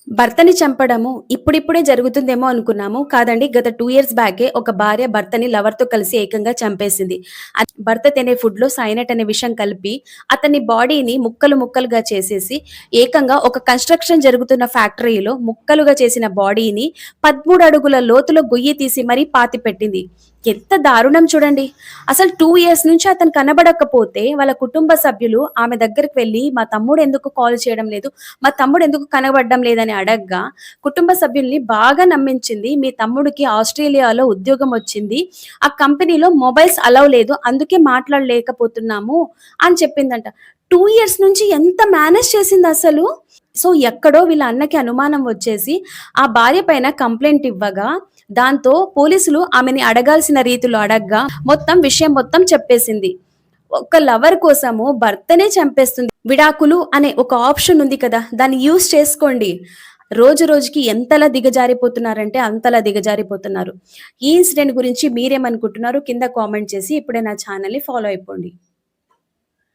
భర్తని చంపడము ఇప్పుడిప్పుడే జరుగుతుందేమో అనుకున్నాము. కాదండి, గత 2 ఇయర్స్ బ్యాకే ఒక భార్య భర్తని లవర్‌తో కలిసి ఏకంగా చంపేసింది. భర్త తినే ఫుడ్‌లో సైనైట్ అనే విషం కలిపి అతని బాడీని ముక్కలు ముక్కలుగా చేసేసి ఏకంగా ఒక కన్‌స్ట్రక్షన్ జరుగుతున్న ఫ్యాక్టరీలో ముక్కలుగా చేసిన బాడీని 13 అడుగుల లోతులో గొయ్యి తీసి మరీ పాతిపెట్టింది. ఎంత దారుణం చూడండి. అసలు 2 ఇయర్స్ నుంచి అతను కనబడకపోతే వాళ్ళ కుటుంబ సభ్యులు ఆమె దగ్గరికి వెళ్లి, "మా తమ్ముడు ఎందుకు కాల్ చేయడం లేదు? మా తమ్ముడు ఎందుకు కనబడడం లేదని" అడగ్గా, కుటుంబ సభ్యుల్ని బాగా నమ్మించింది. "మీ తమ్ముడికి ఆస్ట్రేలియాలో ఉద్యోగం వచ్చింది. ఆ కంపెనీలో మొబైల్స్ అలౌ లేదు. అందుకే మాట్లాడలేకపోతున్నాము" అని చెప్పిందంట. 2 ఇయర్స్ నుంచి ఎంత మేనేజ్ చేసిందసలు? సో, ఎక్కడో వీళ్ళ అన్నకి అనుమానం వచ్చేసి, ఆ భార్య పైన కంప్లెయింట్ ఇవ్వగా, దాంతో పోలీసులు ఆమెని అడగాల్సిన రీతిలో అడగ్గా, విషయం మొత్తం చెప్పేసింది. ఒక లవర్ కోసము భర్తనే చంపేస్తుంది. విడాకులు అనే ఒక ఆప్షన్ ఉంది కదా! దాన్ని యూజ్ చేసుకోండి. రోజు రోజుకి ఎంతలా దిగజారిపోతున్నారంటే అంతలా దిగజారిపోతున్నారు. ఈ ఇన్సిడెంట్ గురించి మీరేమనుకుంటున్నారు? కింద కామెంట్ చేసి ఇప్పుడే నా ఛానెల్‌ని ఫాలో అయిపోండి.